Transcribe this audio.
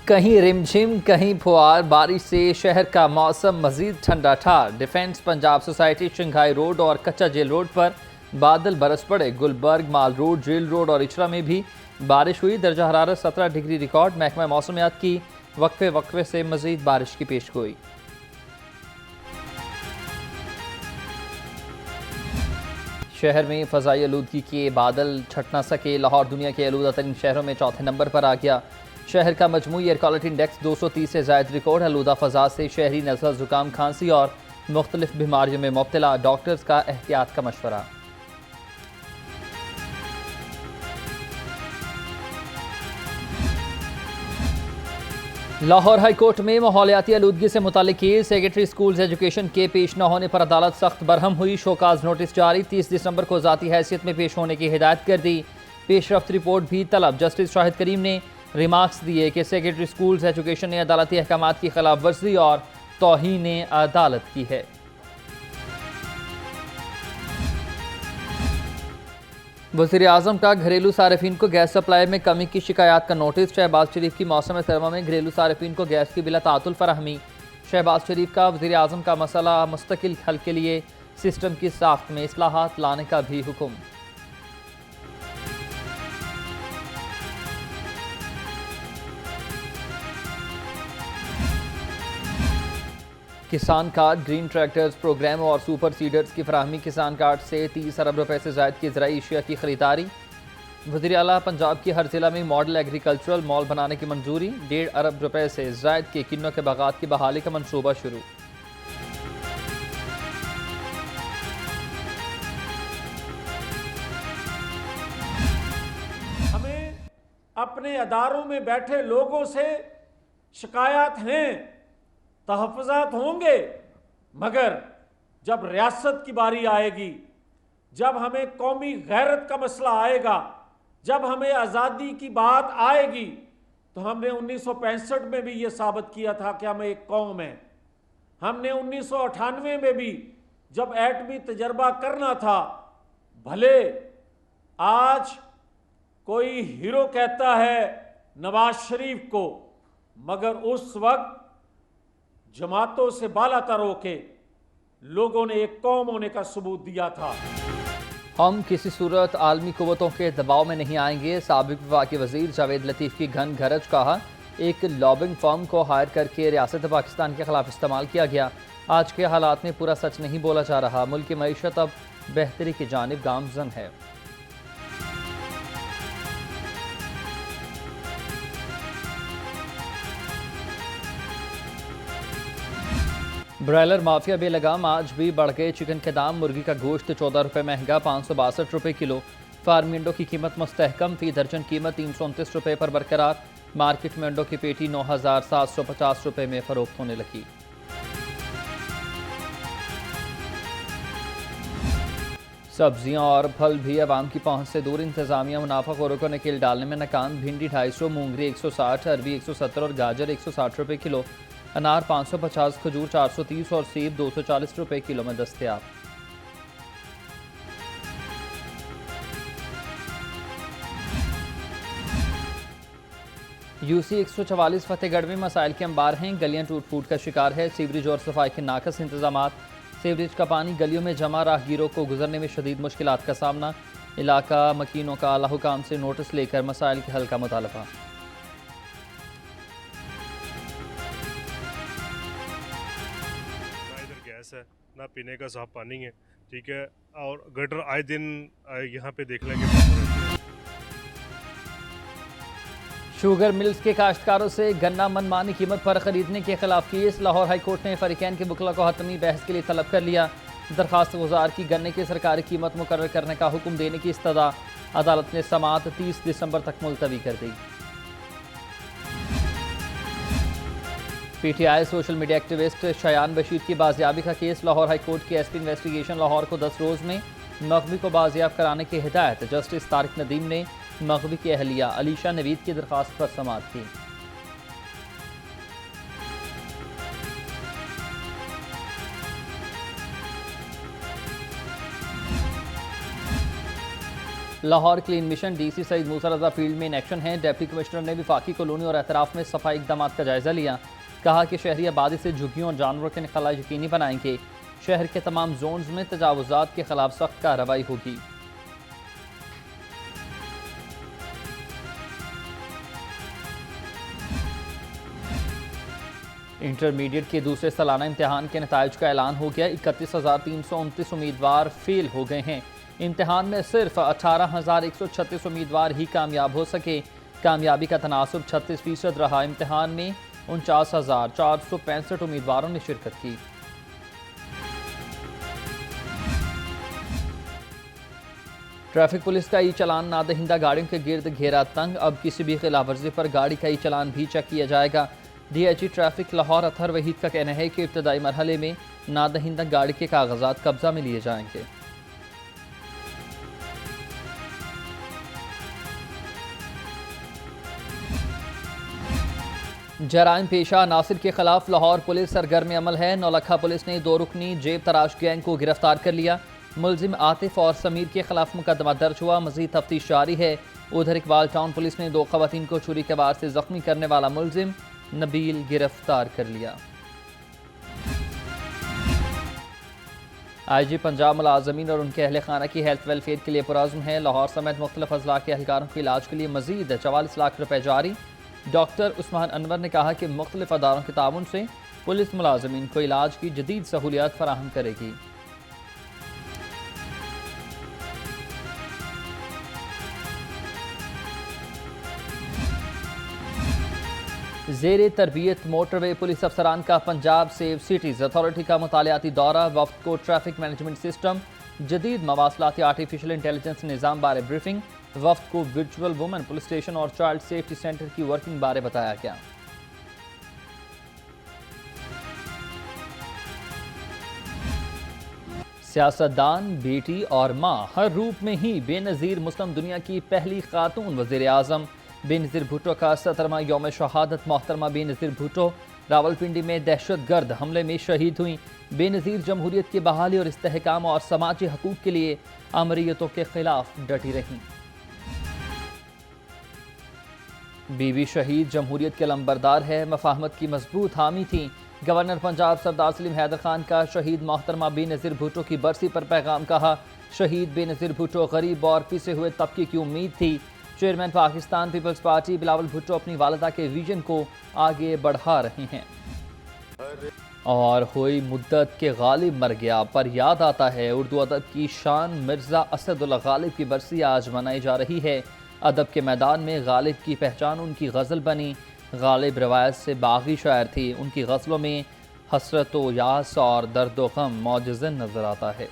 कहीं रिमझिम कहीं फुहार बारिश से शहर का मौसम मजीद ठंडा ठार। Defence Punjab society Shanghai road और कच्चा जेल रोड पर बादल बरस पड़े। गुलबर्ग माल रोड जेल रोड और इचरा में भी बारिश हुई। दर्जा हरारत 17 डिग्री रिकॉर्ड। महकमा मौसमियात की वक्फे वक्फे से मजीद बारिश की पेशगोई। शहर में फ़ज़ाई आलूदगी के बादल छट न सके। लाहौर दुनिया के आलूदा तरीन शहरों में चौथे नंबर पर आ गया। शहर का मजमूई एयर क्वालिटी इंडेक्स 230 से ज़ायद रिकॉर्ड। आलूदा फ़ज़ा से शहरी नज़ला, ज़ुकाम, खांसी और मुख्तलिफ बीमारियों में मुब्तला। डॉक्टर्स का एहतियात का मशवरा। लाहौर हाई कोर्ट में माहौलियाती आलूदगी से मुतालिक केस। सेक्रेटरी स्कूल्स एजुकेशन के पेश न होने पर अदालत सख्त बरहम हुई। शोकाज नोटिस जारी। 30 दिसंबर को ज़ाती हैसियत में पेश होने की हिदायत कर दी। पेशरफ्त रिपोर्ट भी तलब। जस्टिस शाहिद करीम ने रिमार्क्स दिए कि सेक्रेटरी स्कूल्स एजुकेशन ने अदालती अहकामात की खिलाफ वर्जी और तौहीन अदालत की है। वज़ीर-ए-आज़म का घरेलू सार्फिन को गैस सप्लाई में कमी की शिकायत का नोटिस। शहबाज शरीफ की मौसम सरमा में घरेलू सार्फिन को गैस की बिला तातुल फराहमी। शहबाज शरीफ का वज़ीर-ए-आज़म का मसला मुस्तकिल हल के लिए सिस्टम की साख्त में इस्लाहात लाने का भी हुक्म। किसान कार्ड, ग्रीन ट्रैक्टर्स प्रोग्राम और सुपर सीडर्स की फराहमी। किसान कार्ड से 30 अरब रुपए से ज़ायद की ज़राई एशिया की खरीदारी। वज़ीर आला पंजाब की हर जिला में मॉडल एग्रीकल्चरल मॉल बनाने की मंजूरी। 1.5 अरब रुपए से ज़ायद के किन्नों के बागात की बहाली का मनसूबा शुरू। हमें अपने अदारों में बैठे लोगों से शिकायत हैं, तहफ़्फ़ुज़ात होंगे, मगर जब रियासत की बारी आएगी, जब हमें कौमी गैरत का मसला आएगा, जब हमें आज़ादी की बात आएगी, तो हमने 1965 में भी ये साबित किया था कि हम एक कौम हैं। हमने 1998 में भी जब एटमी तजर्बा करना था, भले आज कोई हीरो कहता है नवाज शरीफ को, मगर उस वक्त जमातों से बालातर होके लोगों ने एक कौम होने का सबूत दिया था। हम किसी सूरत आलमी कुव्वतों के दबाव में नहीं आएंगे। साबिक वफाकी वजीर जावेद लतीफ़ की घन घरज। कहा, एक लॉबिंग फर्म को हायर करके रियासत पाकिस्तान के खिलाफ इस्तेमाल किया गया। आज के हालात में पूरा सच नहीं बोला जा रहा। मुल्क की मईशत अब बेहतरी की जानिब गामजन है। ब्रायलर माफिया बेलगाम। आज भी बढ़ गए चिकन के दाम। मुर्गी का गोश्त 14 रुपये महंगा, 562 रुपये किलो। फार्मी अंडों की कीमत मुस्तहकम, फी दर्जन कीमत 329 रुपये पर बरकरार। मार्केट में अंडों की पेटी 9,750 रुपये में फरोख्त होने लगी। सब्जियां और फल भी आवाम की पहुंच से दूर। इंतजामिया मुनाफाखोरों को नकेल डालने में नाकाम। भिंडी 250, मूंगरी 160, अरबी 170 और गाजर 160 रुपये किलो। अनार 550, खजूर 430 और सेब 240 रुपये किलो में दस्तयाब। यूसी 144 फतेहगढ़ में मसाइल के अंबार हैं। गलियां टूट फूट का शिकार है। सीवरेज और सफाई के नाकस इंतजाम। सीवरेज का पानी गलियों में जमा, राहगीरों को गुजरने में शदीद मुश्किलात का सामना। इलाका मकीनों का आला हुकाम से नोटिस लेकर मसाइल के हल का मुतालबा। है ना पीने का साफ पानी है, ठीक है, और गटर आए दिन यहाँ पे देख लेंगे। शुगर मिल्स के काश्तकारों से गन्ना मनमानी कीमत पर खरीदने के खिलाफ केस। लाहौर हाई कोर्ट ने फरीकैन के बुकला को हतमी बहस के लिए तलब कर लिया। दरखास्त गुजार की गन्ने की सरकारी कीमत मुकर्रर करने का हुक्म देने की इस्तदा। अदालत ने समाअत 30 दिसंबर तक मुलतवी कर दी। PTI social media activist Shayan Bashir की बाजियाबी का केस। लाहौर हाई कोर्ट की एसपी इन्वेस्टिगेशन लाहौर को 10 रोज़ में मगवी को बाजियाब कराने की हिदायत। जस्टिस तारिक नदीम ने मगवी की अहलिया अलीशा नवीद की दरख्वास्त पर समाअत की। Lahore clean mission DC Saeed Musa Raza field में इन एक्शन हैं। डिप्टी कमिश्नर ने वफाकी कॉलोनी और एतराफ़ में सफाई इक़दाम का जायज़ा लिया। कहा कि शहरी आबादी से झुग्गियों और जानवरों के निकला यकीनी बनाएंगे। शहर के तमाम जोन्स में तजावुज़ात के खिलाफ सख्त कार्रवाई होगी। इंटरमीडिएट के दूसरे सालाना इम्तिहान के नताइज का ऐलान हो गया। 31,329 उम्मीदवार फेल हो गए हैं। इम्तिहान में सिर्फ 18,136 उम्मीदवार ही कामयाब हो सके। कामयाबी का तनासुब 36% रहा। इम्तिहान में 49,465 उम्मीदवारों ने शिरकत की। ट्रैफिक पुलिस का ई चलान नादहिंदा गाड़ियों के गिर्द घेरा तंग। अब किसी भी खिलाफवर्जी पर गाड़ी का ई चलान भी चेक किया जाएगा। DIG ट्रैफिक लाहौर अतहर वहीद का कहना है कि इब्तदाई मरहले में नादहिंदा गाड़ी के कागजात कब्जा में लिए जाएंगे। जराइम पेशा नासिर के खिलाफ लाहौर पुलिस सरगर्म अमल है। नौलखा पुलिस ने 2 रुकनी जेब तराश गैंग को गिरफ्तार कर लिया। मुलजिम आतिफ और समीर के खिलाफ मुकदमा दर्ज हुआ। मजीद तफ्तीश जारी है। उधर इकबाल टाउन पुलिस ने 2 खवातीन को छुरी के वार से जख्मी करने वाला मुलजिम नबील गिरफ्तार कर लिया। IG पंजाब मुलाजमीन और उनके अहल खाना की हेल्थ वेलफेयर के लिए पुरज़्म है। लाहौर समेत मुख्तलिफ अजला के एहलकारों के इलाज के लिए मजीद 44 लाख रुपए जारी। डॉक्टर उस्मान अनवर ने कहा कि मुख्तलिफ अदारों के ताउन से पुलिस मुलाजमीन को इलाज की जदीद सहूलियात फराहम करेगी। ज़ेरे तरबियत मोटरवे पुलिस अफसरान का पंजाब सेव सिटीज़ अथॉरिटी का मुतालियाती दौरा। वफ्द को ट्रैफिक मैनेजमेंट सिस्टम, जदीद मवासलाती आर्टिफिशियल इंटेलिजेंस निज़ाम बारे ब्रीफिंग। वफ्द को वर्चुअल वुमेन पुलिस स्टेशन और चाइल्ड सेफ्टी सेंटर की वर्किंग बारे बताया गया। सियासतदान, बेटी और माँ हर रूप में ही बेनज़ीर मुस्लिम दुनिया की पहली खातून वज़ीर आज़म बेनज़ीर भुट्टो का 17वां यौम शहादत। मोहतरमा बेनज़ीर भुट्टो रावलपिंडी में दहशतगर्द हमले में शहीद हुई। बेनज़ीर जमहूरियत की बहाली और इस्तेहकाम और समाजी हकूक़ के लिए अमरीयतों के खिलाफ डटी रहीं। बीवी शहीद जमहूरियत के लंबरदार है, मफाहमत की मजबूत हामी थी। गवर्नर पंजाब सरदार सलीम हैदर खान का शहीद मोहतरमा बेनज़ीर भुट्टो की बरसी पर पैगाम। कहा, शहीद बेनज़ीर भुट्टो गरीब और पिसे हुए तबके की उम्मीद थी। चेयरमैन पाकिस्तान पीपल्स पार्टी बिलावल भुट्टो अपनी वालिदा के विजन को आगे बढ़ा रहे हैं। और हुई मुद्दत के गालिब मर गया पर याद आता है। उर्दू अदब की शान मिर्ज़ा असदुल्ला गालिब की बरसी आज मनाई जा रही है। अदब के मैदान में गालिब की पहचान उनकी गज़ल बनी। गालिब रवायत से बागी शायर थी। उनकी गज़लों में हसरत व यास और दर्द व गम मौजज़न नज़र आता है।